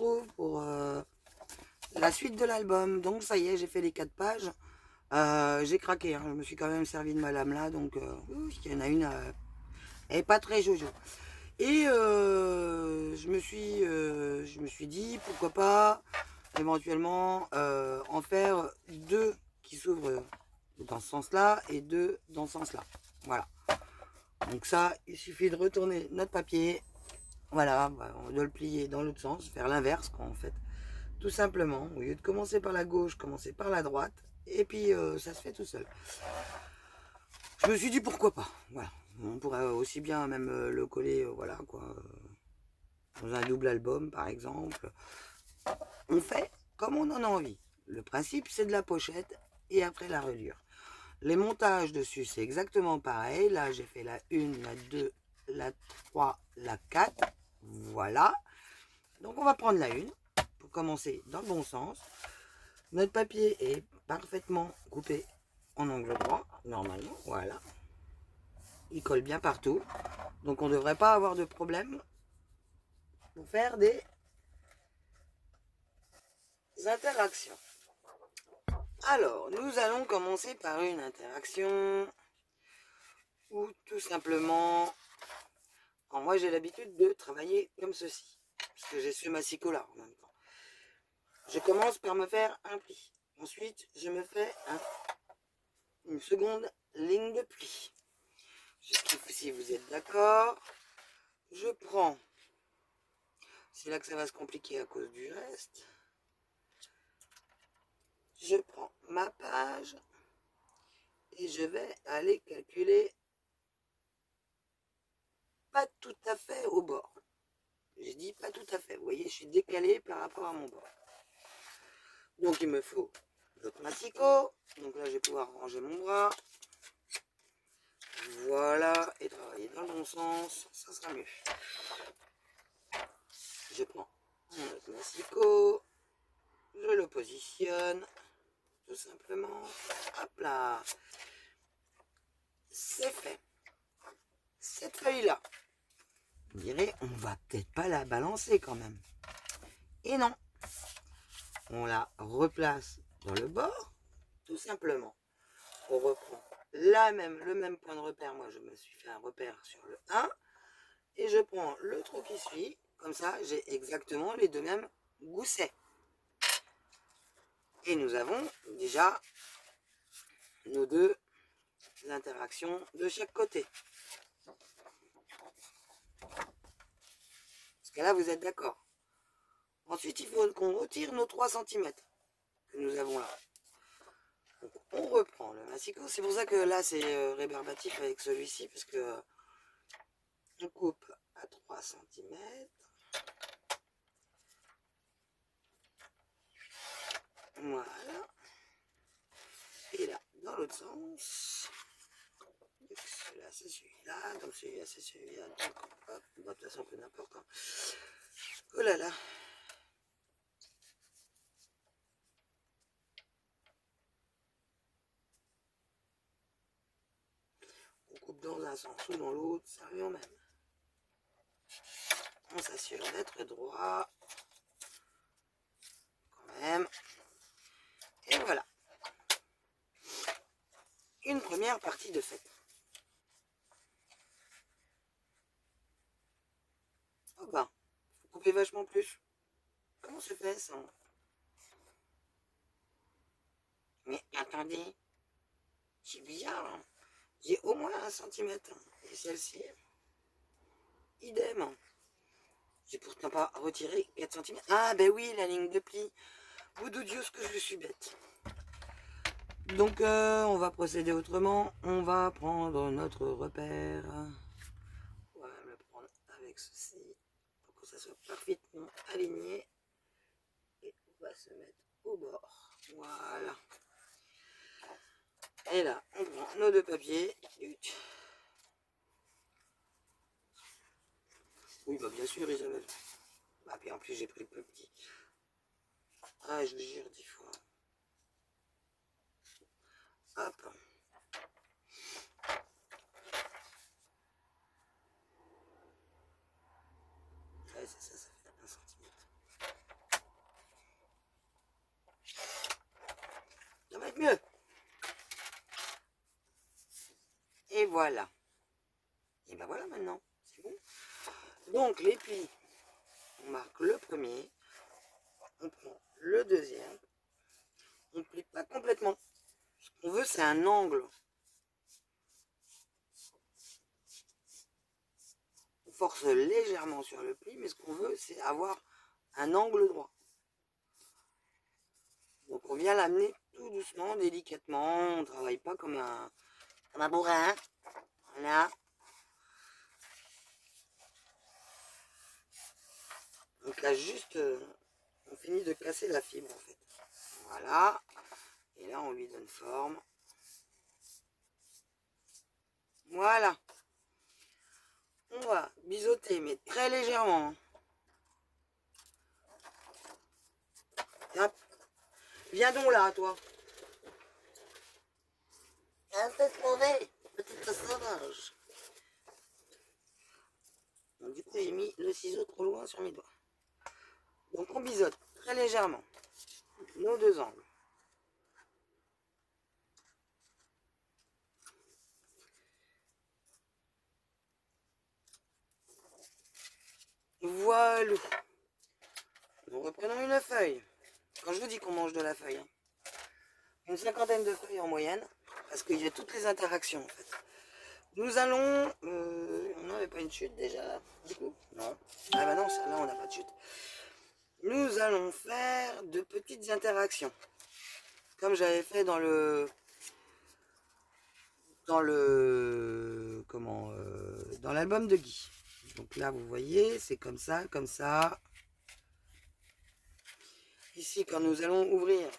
retrouve pour la suite de l'album. Donc ça y est, j'ai fait les 4 pages. J'ai craqué, hein. Je me suis quand même servi de ma lame là, donc il y en a une, elle est pas très jojo. Et je me suis dit pourquoi pas éventuellement en faire 2 qui s'ouvrent dans ce sens-là et 2 dans ce sens-là. Voilà. Donc ça, il suffit de retourner notre papier. Voilà, de le plier dans l'autre sens, faire l'inverse quoi en fait. Tout simplement, au lieu de commencer par la gauche, commencer par la droite. Et puis ça se fait tout seul. Je me suis dit pourquoi pas. Voilà. On pourrait aussi bien même le coller, voilà quoi, dans un double album par exemple. On fait comme on en a envie. Le principe c'est de la pochette et après la reliure. Les montages dessus c'est exactement pareil. Là j'ai fait la 1, la 2, la 3, la 4. Voilà. Donc on va prendre la 1 pour commencer dans le bon sens. Notre papier est parfaitement coupé en angle droit, normalement, voilà. Il colle bien partout, donc on ne devrait pas avoir de problème pour faire des interactions. Alors, nous allons commencer par une interaction où tout simplement, moi j'ai l'habitude de travailler comme ceci, parce que j'ai ce massicot là en même temps. Je commence par me faire un pli. Ensuite, je me fais une seconde ligne de pli. Jusqu'ici, vous êtes d'accord. Je prends, c'est là que ça va se compliquer à cause du reste. Je prends ma page et je vais aller calculer pas tout à fait au bord. J'ai dit pas tout à fait, vous voyez, je suis décalé par rapport à mon bord. Donc il me faut l'autre massicot. Donc là, je vais pouvoir ranger mon bras. Voilà, et travailler dans le bon sens, ça sera mieux. Je prends mon autre massicot, je le positionne, tout simplement. Hop là, c'est fait. Cette feuille-là, vous direz, on va peut-être pas la balancer quand même. Et non, on la replace dans le bord, tout simplement. On reprend le même point de repère. Moi, je me suis fait un repère sur le 1. Et je prends le trou qui suit. Comme ça, j'ai exactement les deux mêmes goussets. Et nous avons déjà nos 2 interactions de chaque côté. Parce que là, vous êtes d'accord. Ensuite, il faut qu'on retire nos 3 cm que nous avons là. Donc, on reprend le massicot. C'est pour ça que là, c'est rébarbatif avec celui-ci, parce que on coupe à 3 cm. Voilà. Et là, dans l'autre sens. Celui-là, c'est celui-là. Donc celui-là, c'est celui-là. Donc, hop, de toute façon, peu n'importe. Oh là là. On coupe dans un sens ou dans l'autre, ça revient au même. On s'assure d'être droit. Quand même. Et voilà. Une première partie de fait. Oh ben, faut couper vachement plus. Comment se fait ça? Mais attendez, c'est bizarre. Hein. J'ai au moins 1 cm. Et celle-ci, idem. J'ai pourtant pas retiré 4 cm. Ah ben oui, la ligne de pli. Vous de Dieu, ce que je suis bête. Donc on va procéder autrement. On va prendre notre repère. On va le prendre avec ceci pour que ça soit parfaitement aligné. Et on va se mettre au bord. Voilà. Et là, on prend nos 2 papiers. Oui, bah bien sûr, Isabelle. Bah puis en plus, j'ai pris le plus petit. Ah, je vous jure 10 fois. Hop. Ouais, c'est ça, ça fait 1 cm. Voilà. Et ben voilà maintenant, c'est bon. Donc les plis, on marque le premier, on prend le deuxième, on plie pas complètement. Ce qu'on veut, c'est un angle. On force légèrement sur le pli, mais ce qu'on veut, c'est avoir un angle droit. Donc on vient l'amener tout doucement, délicatement. On ne travaille pas comme un bourrin. Voilà. Donc là, juste, on finit de casser la fibre en fait. Voilà. Et là, on lui donne forme. Voilà. On va biseauter, mais très légèrement. Hop. Viens donc là, toi. Un peu mauvais, petite sauvage. Donc, du coup, j'ai mis le ciseau trop loin sur mes doigts. Donc, on biseaute très légèrement nos deux angles. Voilà. Nous reprenons une feuille. Quand je vous dis qu'on mange de la feuille, hein, une cinquantaine de feuilles en moyenne, parce qu'il y a toutes les interactions en fait. Nous allons... on n'avait pas une chute déjà là, du coup? Non. Ah bah non, là on n'a pas de chute. Nous allons faire de petites interactions. Comme j'avais fait dans le... comment dans l'album de Guy. Donc là vous voyez, c'est comme ça, comme ça. Ici, quand nous allons ouvrir,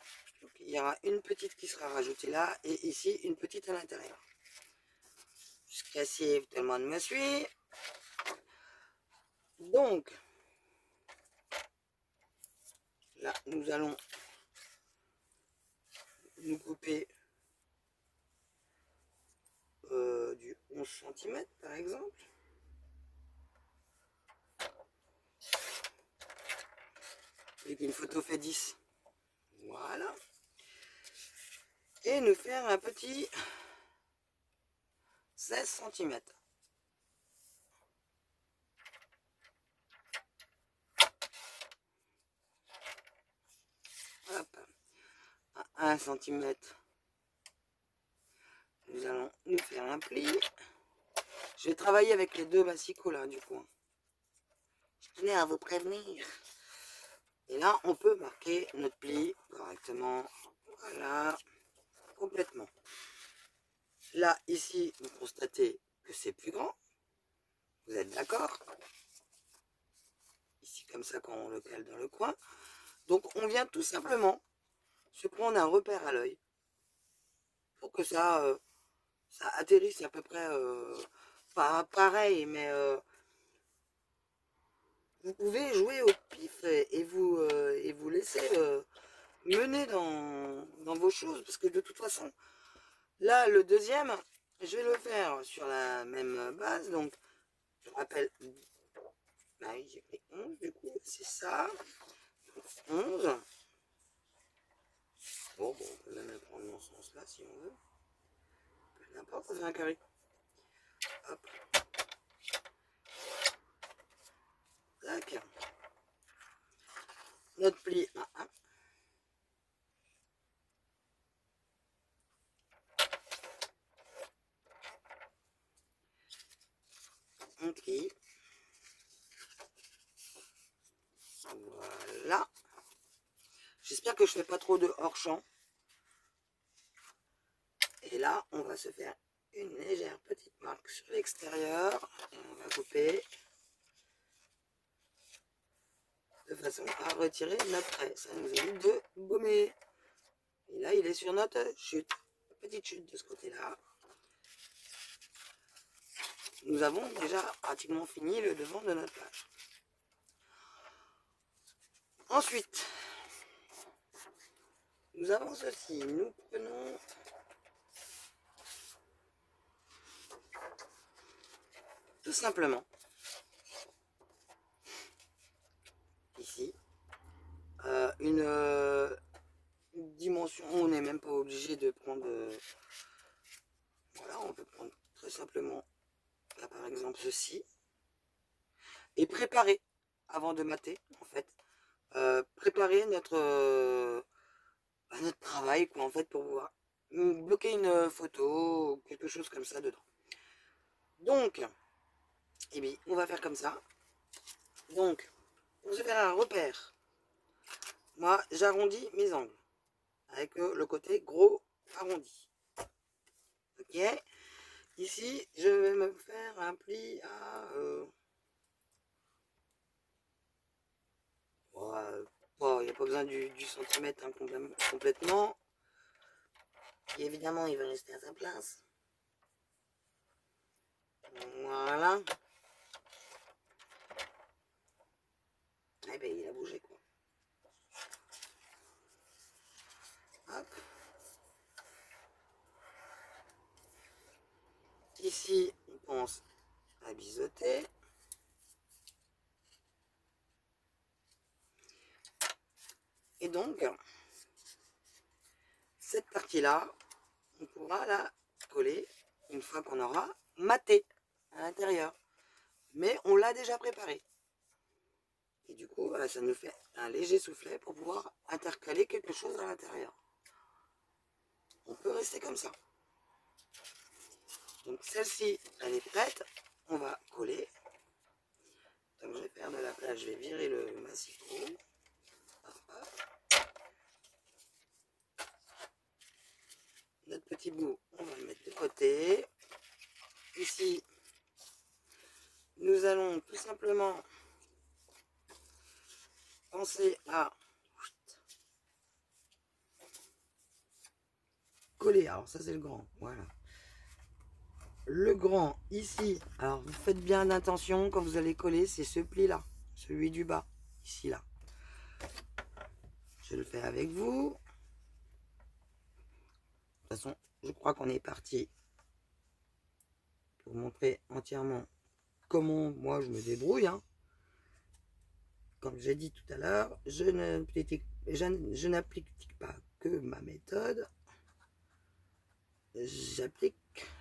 il y aura une petite qui sera rajoutée là, et ici, une petite à l'intérieur. Jusqu'ici, tout le monde me suit. Donc, là, nous allons nous couper du 11 cm, par exemple. Vu qu'une photo fait 10. Voilà. Et nous faire un petit 16 cm. Hop. À 1 cm. Nous allons nous faire un pli. Je vais travailler avec les deux massicots là, du coup. Je tenais à vous prévenir. Et là, on peut marquer notre pli correctement. Voilà. Complètement. Là, ici, vous constatez que c'est plus grand. Vous êtes d'accord? Ici, comme ça, quand on le cale dans le coin. Donc, on vient tout simplement se prendre un repère à l'œil pour que ça atterrisse à peu près, pas pareil, mais vous pouvez jouer au pif et vous laisser mener dans vos choses, parce que de toute façon, là, le deuxième, je vais le faire sur la même base, donc je rappelle, là, j'ai pris 11, du coup, c'est ça, 11. Bon, on peut même le prendre dans ce sens-là, si on veut. Peu n'importe, ça fait un carré. Hop. Tac. Notre pli à 1. On plie. Voilà. J'espère que je fais pas trop de hors-champ. Et là, on va se faire une légère petite marque sur l'extérieur. Et on va couper de façon à retirer notre trait. Ça nous évite de gommer. Et là, il est sur notre chute. Petite chute de ce côté-là. Nous avons déjà pratiquement fini le devant de notre page. Ensuite, nous avons ceci. Nous prenons tout simplement ici une dimension. On n'est même pas obligé de prendre. Voilà, on peut prendre très simplement, là, par exemple ceci, et préparer, avant de mater, en fait, préparer notre travail, quoi, en fait, pour pouvoir bloquer une photo, ou quelque chose comme ça dedans. Donc, eh bien, on va faire comme ça. Donc, pour se faire un repère, moi, j'arrondis mes angles, avec le côté gros arrondi. Ok. Ici, je vais me faire un pli à... il n'y a pas besoin du centimètre hein, complètement. Et évidemment, il va rester à sa place. Voilà. Eh ben, il a bougé, quoi. Hop. Ici, on pense à biseauter. Et donc, cette partie-là, on pourra la coller une fois qu'on aura maté à l'intérieur. Mais on l'a déjà préparé. Et du coup, ça nous fait un léger soufflet pour pouvoir intercaler quelque chose à l'intérieur. On peut rester comme ça. Donc celle-ci, elle est prête. On va coller. Donc je vais faire de la place, je vais virer le massifo. Notre petit bout, on va le mettre de côté. Ici, nous allons tout simplement penser à coller. Alors ça c'est le grand, voilà. Le grand ici, alors vous faites bien attention quand vous allez coller, c'est ce pli là, celui du bas, ici là. Je le fais avec vous. De toute façon, je crois qu'on est parti pour montrer entièrement comment moi je me débrouille. Hein. Comme j'ai dit tout à l'heure, je n'applique pas que ma méthode, j'applique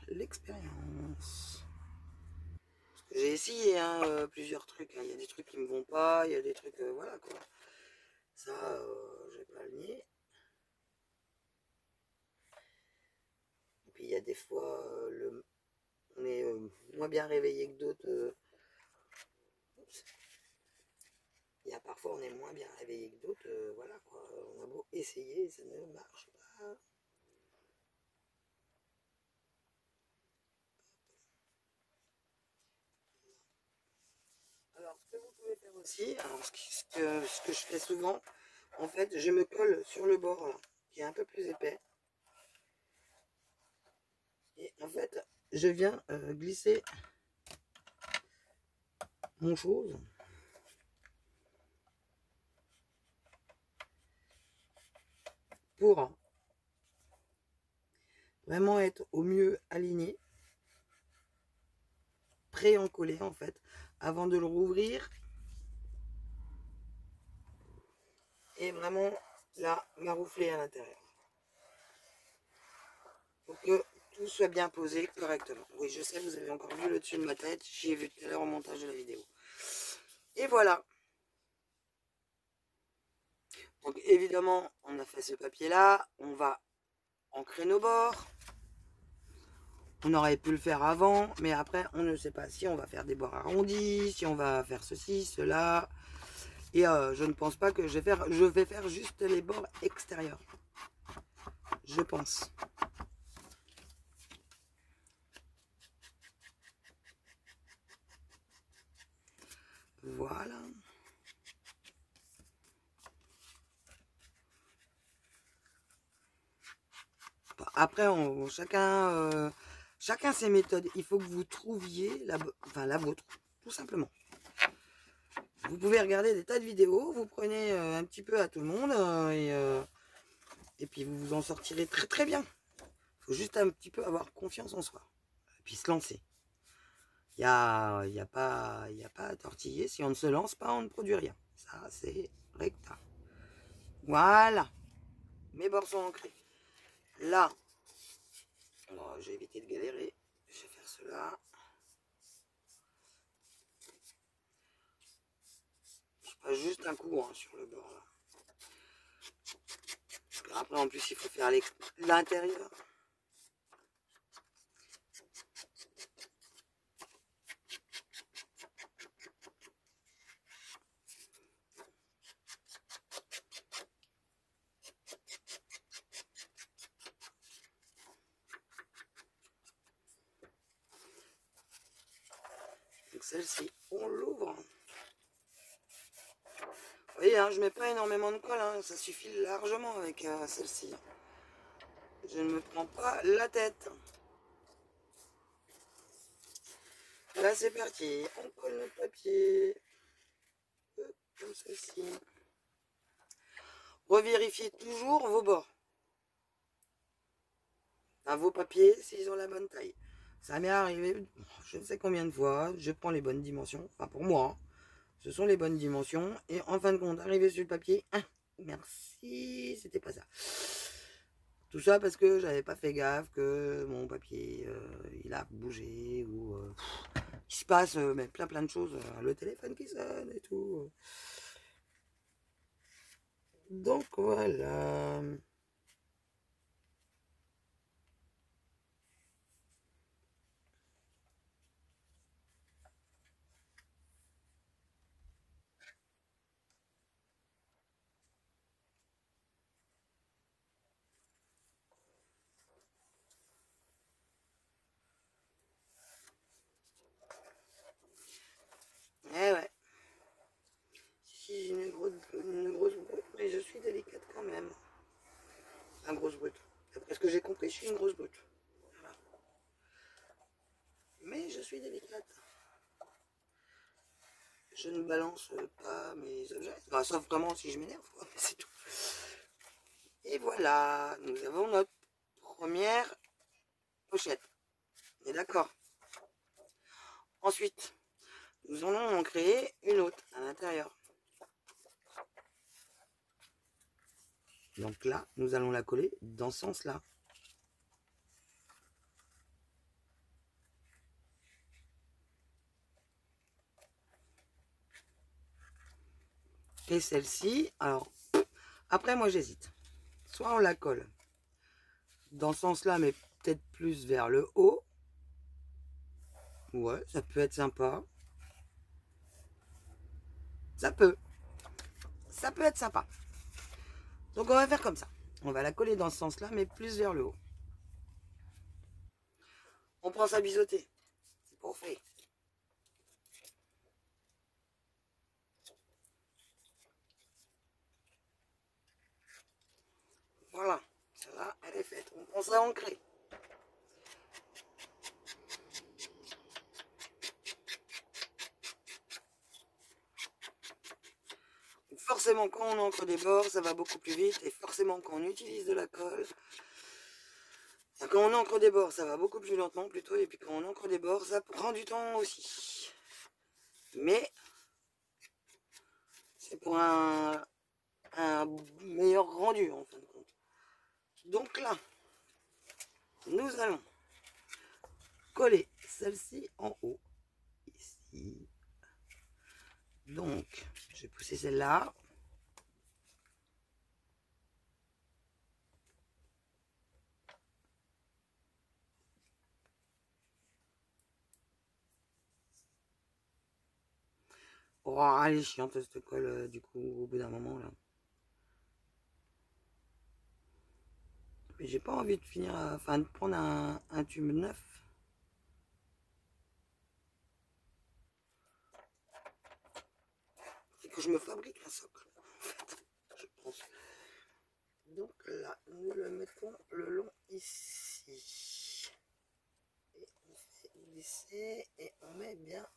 l'expérience. J'ai essayé hein, plusieurs trucs, hein. Il y a des trucs qui me vont pas, il y a des trucs, voilà quoi. Ça, je vais pas le nier. Et puis il y a des fois, on est moins bien réveillé que d'autres. Il y a parfois on est moins bien réveillé que d'autres, voilà quoi. On a beau essayer, ça ne marche pas. Alors ce que vous pouvez faire aussi, alors ce que je fais souvent, en fait, je me colle sur le bord là, qui est un peu plus épais. Et en fait, je viens glisser mon chose pour vraiment être au mieux aligné, pré-encollé en fait, avant de le rouvrir. Et vraiment là, maroufler à l'intérieur. Pour que tout soit bien posé correctement. Oui, je sais, vous avez encore vu le dessus de ma tête, j'y ai vu tout à l'heure au montage de la vidéo. Et voilà. Donc évidemment, on a fait ce papier-là, on va ancrer nos bords. On aurait pu le faire avant, mais après, on ne sait pas si on va faire des bords arrondis, si on va faire ceci, cela. Et je ne pense pas que je vais faire juste les bords extérieurs. Je pense. Voilà. Après, chacun ses méthodes. Il faut que vous trouviez la vôtre, tout simplement. Vous pouvez regarder des tas de vidéos, vous prenez un petit peu à tout le monde et puis vous vous en sortirez très très bien. Il faut juste un petit peu avoir confiance en soi. Et puis se lancer. Il n'y a pas à tortiller. Si on ne se lance pas, on ne produit rien. Ça, c'est recta. Voilà. Mes bords sont ancrés. Là, alors, j'ai évité de galérer. Je vais faire là. Je passe juste un coup hein, sur le bord là. Parce qu'après en plus il faut faire l'intérieur. Donc celle-ci, on l'ouvre. Vous voyez, hein, je mets pas énormément de colle, hein, ça suffit largement avec celle-ci. Je ne me prends pas la tête. Là c'est parti, on colle notre papier. Comme ceci. Revérifiez toujours vos bords. Enfin, vos papiers, s'ils ont la bonne taille. Ça m'est arrivé, je ne sais combien de fois, je prends les bonnes dimensions. Enfin pour moi, ce sont les bonnes dimensions. Et en fin de compte, arrivé sur le papier, ah, merci, c'était pas ça. Tout ça parce que j'avais pas fait gaffe que mon papier, il a bougé ou il se passe mais plein de choses. Le téléphone qui sonne et tout. Donc voilà. Eh ouais. Si j'ai une grosse brute, mais je suis délicate quand même. Un grosse brute. D'après ce que j'ai compris, je suis une grosse brute. Voilà. Mais je suis délicate. Je ne balance pas mes objets. Enfin, sauf vraiment si je m'énerve, quoi. Mais c'est tout. Et voilà, nous avons notre première pochette. On est d'accord. Ensuite, nous allons en créer une autre à l'intérieur. Donc là, nous allons la coller dans ce sens-là. Et celle-ci, alors, après moi j'hésite. Soit on la colle dans ce sens-là, mais peut-être plus vers le haut. Ouais, ça peut être sympa. Ça peut. Ça peut être sympa. Donc on va faire comme ça. On va la coller dans ce sens-là, mais plus vers le haut. On prend sa biseauté. C'est pour faire. Voilà. Ça va, elle est faite. On prend ça ancré. Forcément, quand on encre des bords, ça va beaucoup plus vite. Et forcément, quand on utilise de la colle, quand on encre des bords, ça va beaucoup plus lentement plutôt. Et puis quand on encre des bords, ça prend du temps aussi. Mais c'est pour un meilleur rendu en fin de compte. Donc là, nous allons coller celle-ci en haut. Ici. Donc, je vais pousser celle-là. Oh, elle est chiante cette colle du coup au bout d'un moment là. Mais j'ai pas envie de finir, enfin de prendre un tube neuf. Et que je me fabrique un socle, en fait, je pense. Donc là, nous le mettons le long ici. Et on fait glisser et on met bien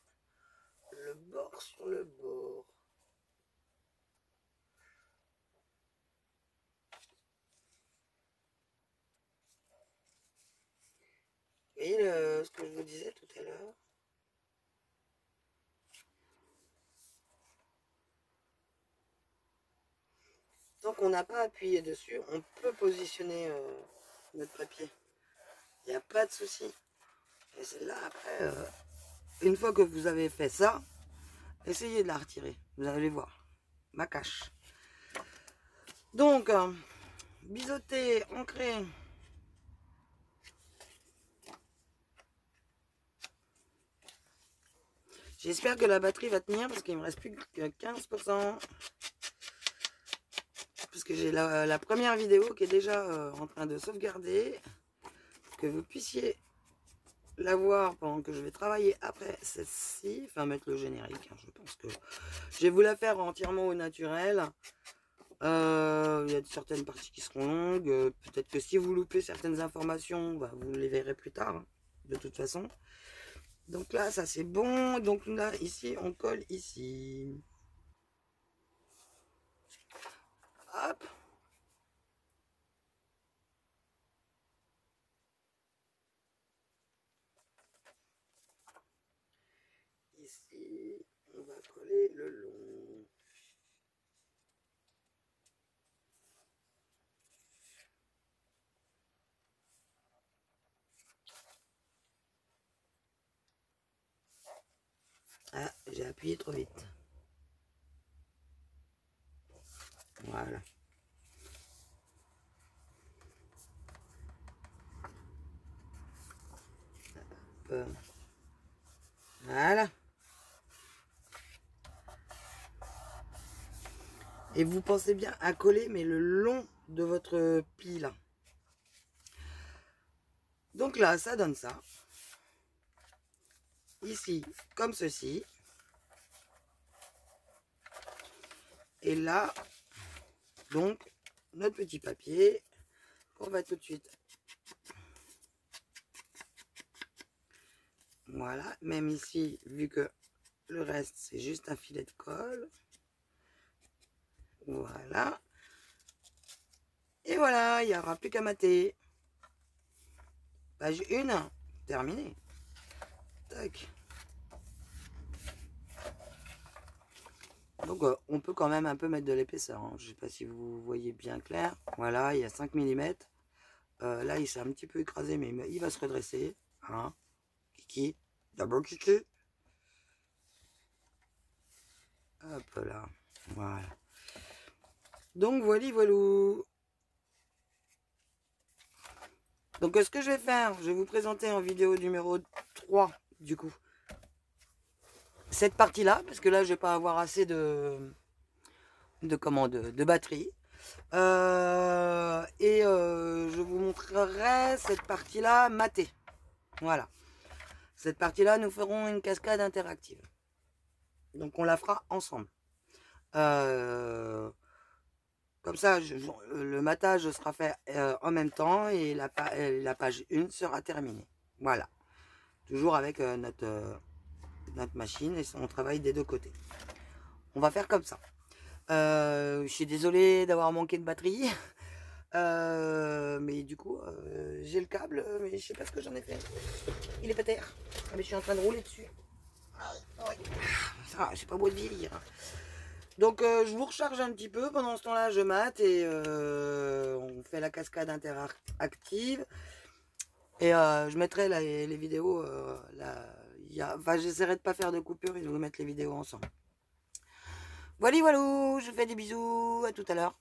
le bord sur le bord. Et ce que je vous disais tout à l'heure. Tant qu'on n'a pas appuyé dessus, on peut positionner notre papier. Il n'y a pas de souci. Et celle-là, après, une fois que vous avez fait ça, essayez de la retirer. Vous allez voir. Ma cache. Donc, biseauté, ancré. J'espère que la batterie va tenir parce qu'il me reste plus que 15%. Parce que j'ai la première vidéo qui est déjà en train de sauvegarder. Pour que vous puissiez la voir pendant que je vais travailler après celle-ci. Enfin, mettre le générique. Hein, je pense que je vais vous la faire entièrement au naturel. Il y a certaines parties qui seront longues. Peut-être que si vous loupez certaines informations, bah, vous les verrez plus tard. Hein, de toute façon. Donc là, ça c'est bon. Donc là, ici, on colle ici. Hop. Ici, on va coller le long. Ah, j'ai appuyé trop vite. Voilà. Hop. Voilà. Et vous pensez bien à coller, mais le long de votre pli là. Donc là, ça donne ça. Ici, comme ceci. Et là, donc, notre petit papier qu'on va tout de suite. Voilà, même ici, vu que le reste, c'est juste un filet de colle. Voilà. Et voilà, il n'y aura plus qu'à mater. Page 1, terminé. Tac. Donc, on peut quand même un peu mettre de l'épaisseur. Hein. Je ne sais pas si vous voyez bien clair. Voilà, il y a 5 mm. Là, il s'est un petit peu écrasé, mais il va se redresser. Hein. Kiki. D'abord Kiki. Hop là. Voilà. Donc, voilà. Donc, ce que je vais faire, je vais vous présenter en vidéo numéro 3, du coup. Cette partie-là, parce que là, je vais pas avoir assez de batterie. Je vous montrerai cette partie-là matée. Voilà. Cette partie-là, nous ferons une cascade interactive. Donc, on la fera ensemble. Comme ça, le matage sera fait en même temps et la page 1 sera terminée. Voilà. Toujours avec notre machine et son travail des deux côtés. On va faire comme ça. Je suis désolée d'avoir manqué de batterie. Mais du coup, j'ai le câble, mais je sais pas ce que j'en ai fait. Il est pas terre. Mais je suis en train de rouler dessus. Ça, j'ai pas beau de vieillir. Donc, je vous recharge un petit peu. Pendant ce temps-là, je mate et on fait la cascade interactive. Et je mettrai les vidéos. Enfin, j'essaierai de pas faire de coupure et de vous mettre les vidéos ensemble. Voilà, je vous fais des bisous. À tout à l'heure.